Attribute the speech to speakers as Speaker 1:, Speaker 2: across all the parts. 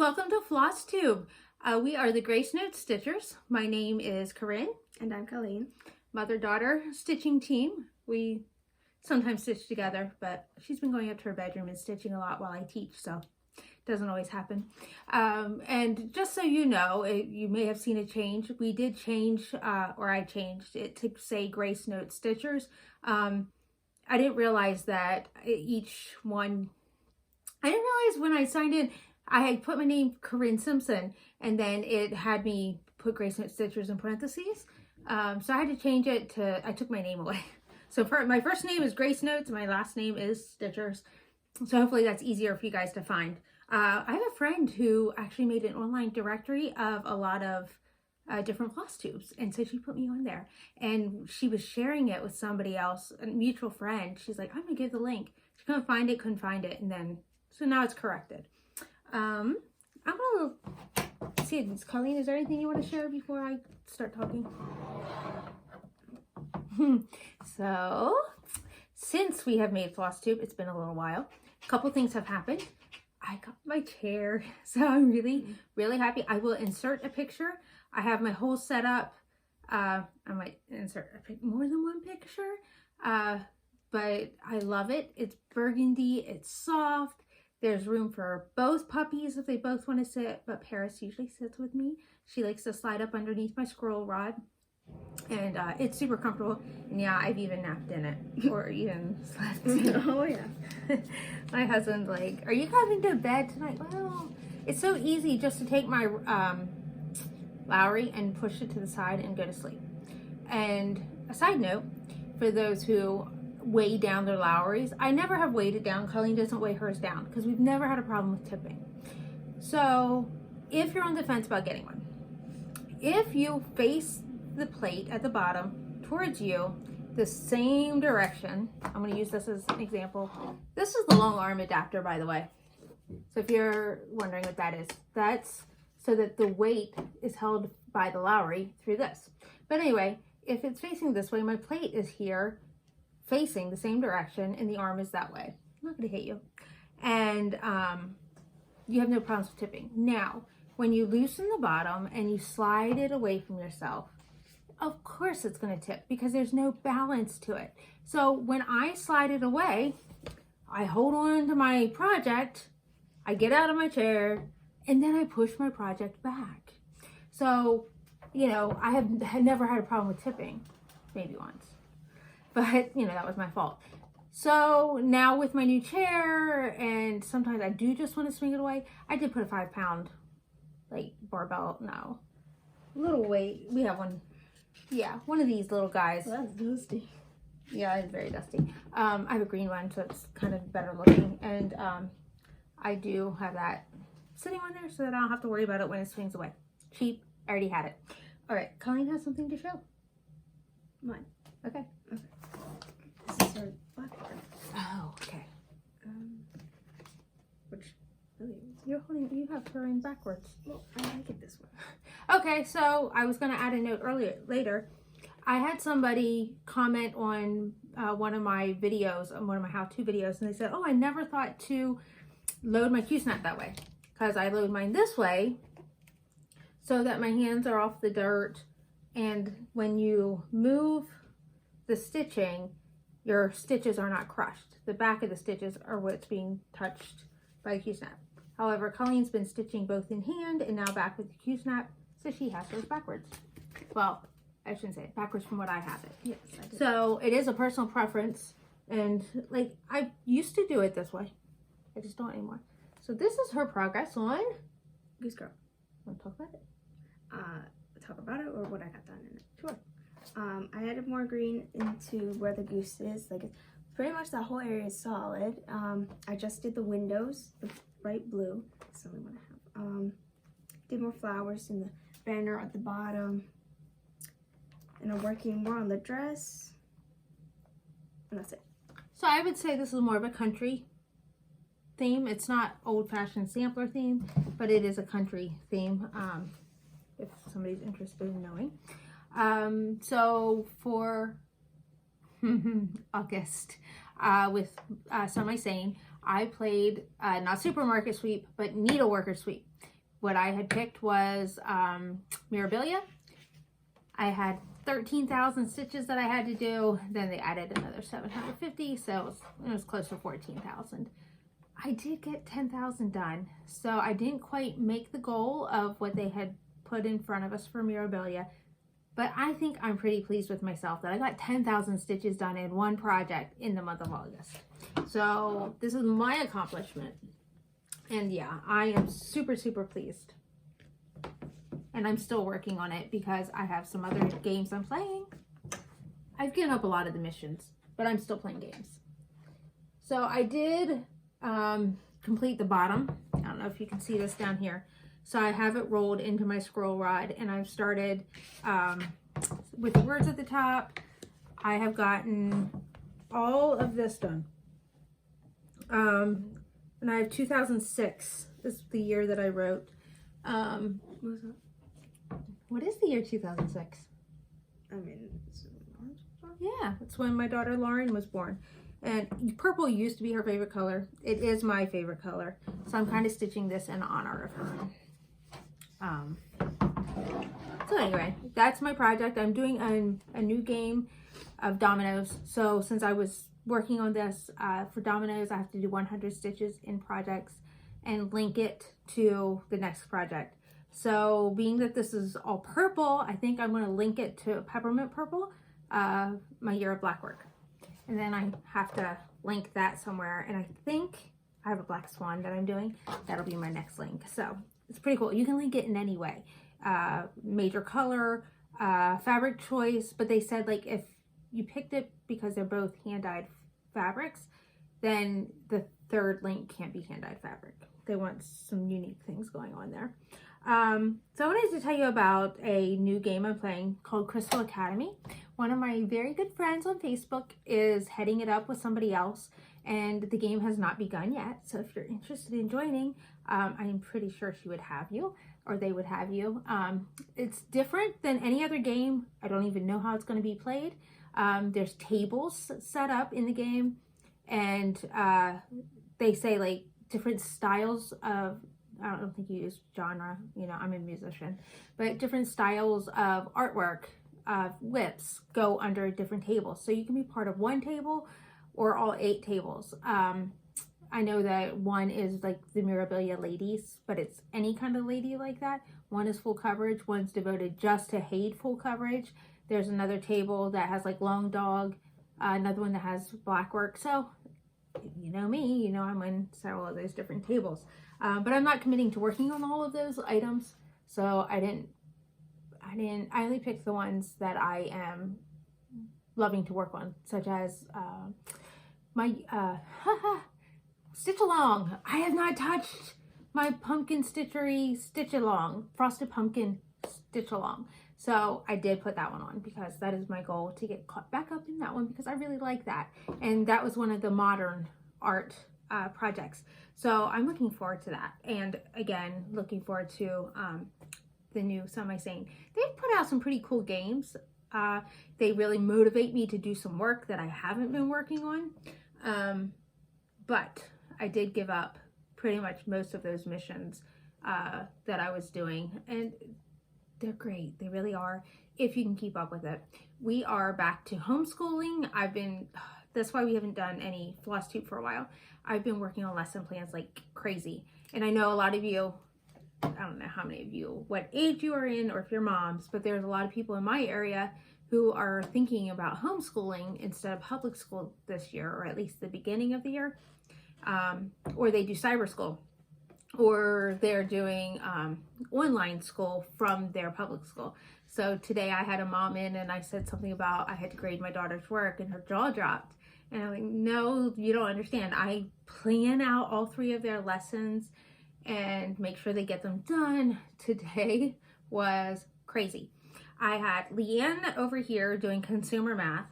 Speaker 1: welcome to Flosstube. We are the Grace Note Stitchers. My name is Corinne.
Speaker 2: And I'm Colleen.
Speaker 1: Mother-daughter stitching team. We sometimes stitch together, but she's been going up to her bedroom and stitching a lot while I teach, so it doesn't always happen. And just so you know, you may have seen a change. We did change, or I changed it to say Grace Note Stitchers. I didn't realize that each one, I didn't realize when I signed in, I had put my name Corinne Simpson, and then it had me put Grace Note Stitchers in parentheses. So I had to change it to, I took my name away. So my first name is Grace Notes, and my last name is Stitchers. So hopefully that's easier for you guys to find. I have a friend who actually made an online directory of a lot of different floss tubes, and so she put me on there, and she was sharing it with somebody else, a mutual friend. She's like, I'm gonna give the link. She couldn't find it, and then so now it's corrected. I'm gonna see, Colleen, is there anything you want to share before I start talking? So since we have made Flosstube, it's been a little while. A couple things have happened. I got my chair, so I'm really happy. I will insert a picture. I have my whole setup. I might insert more than one picture, but I love it. It's burgundy, it's soft. There's room for both puppies if they both want to sit, but Paris usually sits with me. She likes to slide up underneath my scroll rod, and it's super comfortable. And yeah, I've even napped in it, or even slept in it.
Speaker 2: Oh yeah.
Speaker 1: My husband's like, are you coming to bed tonight? Well, it's so easy just to take my Lowry and push it to the side and go to sleep. And a side note, for those who weigh down their Lowrys, I never have weighed it down. Colleen doesn't weigh hers down because we've never had a problem with tipping. So if you're on the fence about getting one, if you face the plate at the bottom towards you the same direction, I'm going to use this as an example. This is the long arm adapter, by the way. So if you're wondering what that is, that's so that the weight is held by the Lowry through this. But anyway, if it's facing this way, my plate is here facing the same direction, and the arm is that way. I'm not going to hit you. And you have no problems with tipping. Now, when you loosen the bottom and you slide it away from yourself, of course it's going to tip because there's no balance to it. So when I slide it away, I hold on to my project, I get out of my chair, and then I push my project back. So, you know, I have never had a problem with tipping, maybe once. But, you know, that was my fault. So now with my new chair, and sometimes I do just want to swing it away, I did put a 5-pound, like, barbell, no, little weight. We have one, yeah, one of these little guys.
Speaker 2: Well, that's dusty.
Speaker 1: Yeah, it's very dusty. I have a green one, so it's kind of better looking. And I do have that sitting on there so that I don't have to worry about it when it swings away. Cheap, I already had it. All right, Colleen has something to show.
Speaker 2: Mine.
Speaker 1: Okay.
Speaker 2: Okay. This is our blackboard.
Speaker 1: Oh, okay.
Speaker 2: Which really,
Speaker 1: You're holding, you have her in backwards.
Speaker 2: well, I like it this way.
Speaker 1: Okay, so I was going to add a note later. I had somebody comment on one of my videos, on one of my how-to videos, and they said, oh, I never thought to load my Q-snap that way, because I load mine this way so that my hands are off the dirt, and when you move the stitching, your stitches are not crushed. The back of the stitches are what's being touched by the Q-snap. However, Colleen's been stitching both in hand and now back with the Q-snap, so she has those backwards. Well, I shouldn't say it, backwards from what I have it.
Speaker 2: Yes, I did.
Speaker 1: So it is a personal preference, and like I used to do it this way. I just don't anymore. So this is her progress on
Speaker 2: Goose Girl.
Speaker 1: Want to talk about it?
Speaker 2: Talk about it or what I got done in it.
Speaker 1: Sure.
Speaker 2: I added more green into where the goose is. Like, pretty much the whole area is solid. I just did the windows, the bright blue. That's the only one I have. Did more flowers in the banner at the bottom. And I'm working more on the dress. And that's it.
Speaker 1: So I would say this is more of a country theme. It's not old-fashioned sampler theme, but it is a country theme, if somebody's interested in knowing. So for August, with Semi Sane, I played not supermarket sweep, but needleworker sweep. What I had picked was Mirabilia. I had 13,000 stitches that I had to do. Then they added another 750, so it was close to 14,000. I did get 10,000 done, so I didn't quite make the goal of what they had put in front of us for Mirabilia, but I think I'm pretty pleased with myself that I got 10,000 stitches done in one project in the month of August. So this is my accomplishment, and yeah, I am super, super pleased. And I'm still working on it because I have some other games I'm playing. I've given up a lot of the missions, but I'm still playing games. So I did complete the bottom. I don't know if you can see this down here. So I have it rolled into my scroll rod, and I've started with the words at the top. I have gotten all of this done. And I have 2006 is the year that I wrote. What was that? What is the year 2006?
Speaker 2: I mean,
Speaker 1: yeah, it's when my daughter Lauren was born. And purple used to be her favorite color. It is my favorite color. So I'm kind of stitching this in honor of her. So anyway, that's my project. I'm doing a new game of dominoes. So since I was working on this for dominoes, I have to do 100 stitches in projects and link it to the next project. So being that this is all purple, I think I'm going to link it to peppermint purple, my year of black work. And then I have to link that somewhere. And I think I have a black swan that I'm doing. That'll be my next link. So it's pretty cool. You can link it in any way. Major color, fabric choice. But they said like if you picked it because they're both hand-dyed fabrics, then the third link can't be hand-dyed fabric. They want some unique things going on there. So I wanted to tell you about a new game I'm playing called Crystal Academy. One of my very good friends on Facebook is heading it up with somebody else, and the game has not begun yet. So if you're interested in joining, I'm pretty sure she would have you, or they would have you. It's different than any other game. I don't even know how it's going to be played. There's tables set up in the game, and they say like different styles of, I don't think you use genre, you know, I'm a musician, but different styles of artwork, whips go under different tables. So you can be part of one table or all 8 tables. I know that one is like the Mirabilia ladies, but it's any kind of lady like that. One is full coverage, one's devoted just to Haid full coverage. There's another table that has like Long Dog, another one that has black work. So you know me, you know I'm in several of those different tables. But I'm not committing to working on all of those items, so I only picked the ones that I am loving to work on, such as my Stitch Along. I have not touched my Pumpkin Stitchery Stitch Along, Frosted Pumpkin Stitch Along. So I did put that one on because that is my goal, to get caught back up in that one because I really like that. And that was one of the modern art projects. So I'm looking forward to that. And again, looking forward to the new Semi-Sane. They've put out some pretty cool games. They really motivate me to do some work that I haven't been working on. But I did give up pretty much most of those missions that I was doing. And they're great. They really are, if you can keep up with it. We are back to homeschooling. That's why we haven't done any Flosstube for a while. I've been working on lesson plans like crazy. And I know a lot of you, I don't know how many of you, what age you are in, or if you're moms, but there's a lot of people in my area who are thinking about homeschooling instead of public school this year, or at least the beginning of the year. Or they do cyber school, or they're doing online school from their public school. So today I had a mom in and I said something about I had to grade my daughter's work and her jaw dropped. And I'm like, no, you don't understand. I plan out all 3 of their lessons and make sure they get them done. Today was crazy. I had Leanne over here doing consumer math.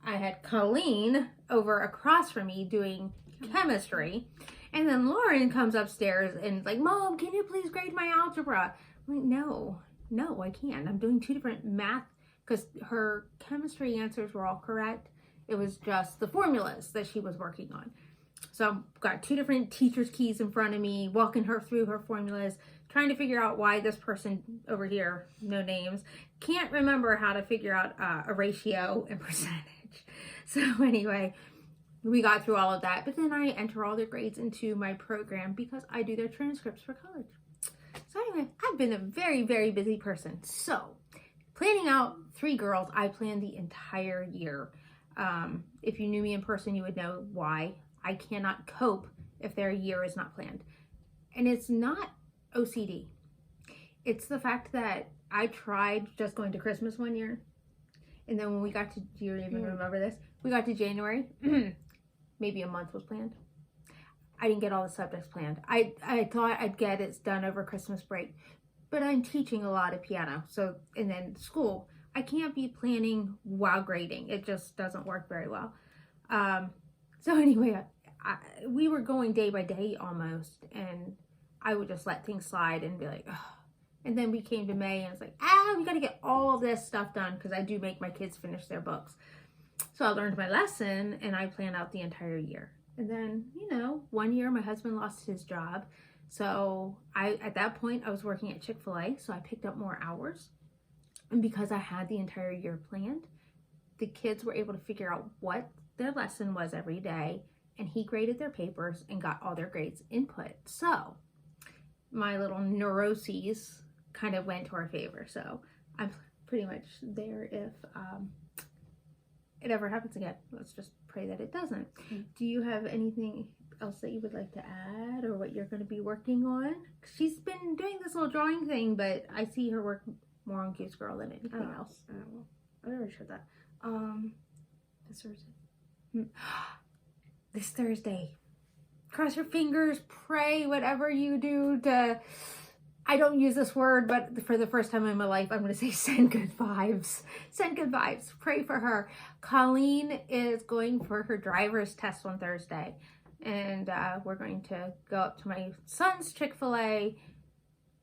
Speaker 1: I had Colleen over across from me doing chemistry. And then Lauren comes upstairs and like, Mom, can you please grade my algebra? I'm like, no, I can't. I'm doing 2 different math, because her chemistry answers were all correct. It was just the formulas that she was working on. So I've got 2 different teacher's keys in front of me, walking her through her formulas, trying to figure out why this person over here, no names, can't remember how to figure out a ratio and percentage. So anyway, we got through all of that, but then I enter all their grades into my program because I do their transcripts for college. So anyway, I've been a very, very busy person. So planning out 3 girls, I planned the entire year. If you knew me in person, you would know why. I cannot cope if their year is not planned. And it's not OCD. It's the fact that I tried just going to Christmas one year. And then when we got to, do you even remember this? We got to January, maybe a month was planned. I didn't get all the subjects planned. I thought I'd get it done over Christmas break, but I'm teaching a lot of piano. So, and then school, I can't be planning while grading. It just doesn't work very well. So anyway, we were going day by day almost, and I would just let things slide and be like, ugh. And then we came to May and it's like, we got to get all this stuff done because I do make my kids finish their books. So I learned my lesson and I planned out the entire year. And then, you know, one year my husband lost his job. So at that point I was working at Chick-fil-A. So I picked up more hours. And because I had the entire year planned, the kids were able to figure out what their lesson was every day. And he graded their papers and got all their grades input. So my little neuroses kind of went to our favor. So I'm pretty much there if it ever happens again. Let's just pray that it doesn't. Do you have anything else that you would like to add or what you're going to be working on? She's been doing this little drawing thing, but I see her work more on Goose Girl than anything else.
Speaker 2: I already showed that. This Thursday.
Speaker 1: This Thursday. Cross your fingers, pray, whatever you do to, I don't use this word, but for the first time in my life, I'm going to say send good vibes. Send good vibes. Pray for her. Colleen is going for her driver's test on Thursday. And we're going to go up to my son's Chick-fil-A,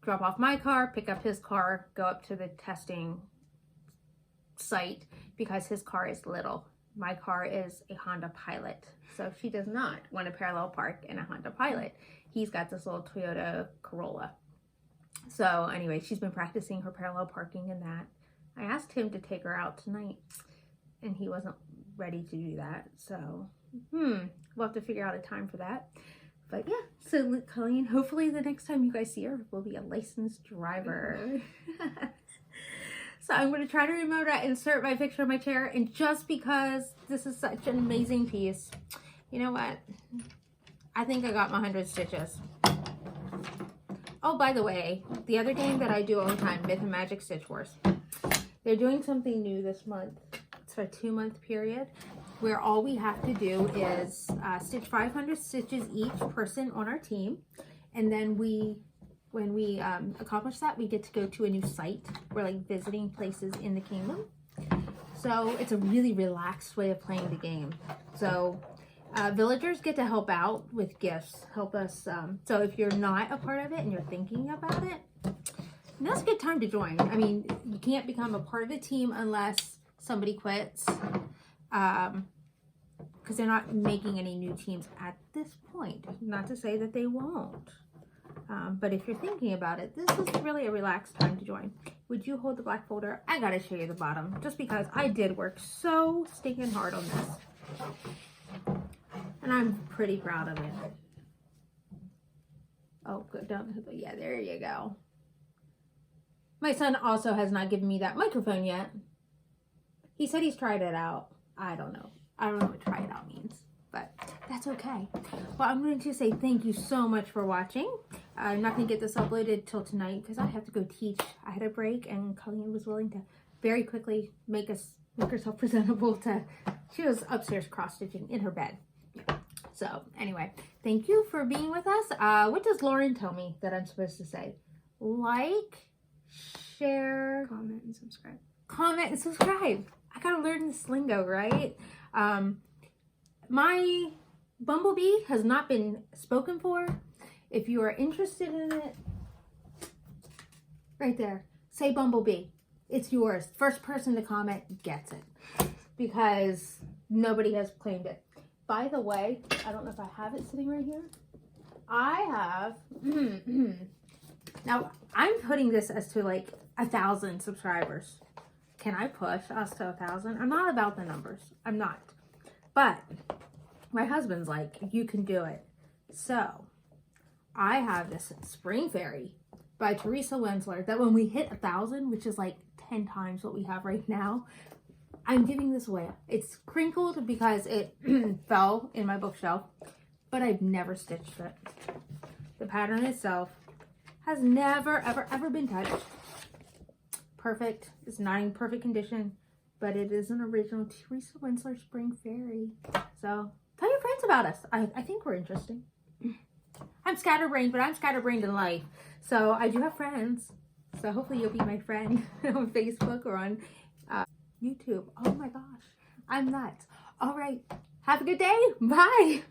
Speaker 1: drop off my car, pick up his car, go up to the testing site because his car is little. My car is a Honda Pilot. So she does not want to parallel park in a Honda Pilot. He's got this little Toyota Corolla. So anyway, she's been practicing her parallel parking in that. I asked him to take her out tonight and he wasn't ready to do that. So, we'll have to figure out a time for that. But yeah, so Colleen, hopefully the next time you guys see her, will be a licensed driver. So I'm going to try to remember to insert my picture of my chair. And just because this is such an amazing piece, you know what? I think I got my 100 stitches. Oh, by the way, the other game that I do all the time, Myth and Magic Stitch Wars. They're doing something new this month. It's a 2-month period where all we have to do is stitch 500 stitches each person on our team. And then when we accomplish that, we get to go to a new site. We're like visiting places in the kingdom. So it's a really relaxed way of playing the game. So villagers get to help out with gifts, help us. So if you're not a part of it and you're thinking about it, now's a good time to join. I mean, you can't become a part of the team unless somebody quits, because they're not making any new teams at this point. Not to say that they won't. But if you're thinking about it, this is really a relaxed time to join. Would you hold the black folder? I gotta show you the bottom, just because I did work so stinking hard on this. And I'm pretty proud of it. Oh, good. Yeah, there you go. My son also has not given me that microphone yet. He said he's tried it out. I don't know. I don't know what try it out means, but that's okay. Well, I'm going to say thank you so much for watching. I'm not going to get this uploaded till tonight because I have to go teach. I had a break and Colleen was willing to very quickly make herself presentable to, she was upstairs cross-stitching in her bed. So anyway, thank you for being with us. What does Lauren tell me that I'm supposed to say? Like, share,
Speaker 2: comment, and subscribe.
Speaker 1: Comment and subscribe. I gotta learn this lingo, right? My Bumblebee has not been spoken for. If you are interested in it, right there, say Bumblebee. It's yours. First person to comment gets it because nobody has claimed it. by the way, I don't know if I have it sitting right here. I have, now I'm putting this as to like 1,000 subscribers. Can I push us to 1,000? I'm not about the numbers. I'm not. But my husband's like, you can do it. So I have this Spring Fairy by Teresa Wensler that when we hit 1,000, which is like 10 times what we have right now, I'm giving this away. It's crinkled because it fell in my bookshelf, but I've never stitched it. The pattern itself has never, ever, ever been touched. Perfect. It's not in perfect condition, but it is an original Teresa Wensler Spring Fairy. So tell your friends about us. I think we're interesting. I'm scatterbrained, but I'm scatterbrained in life. So I do have friends. So hopefully you'll be my friend on Facebook or on YouTube. Oh my gosh. I'm nuts. All right. Have a good day. Bye.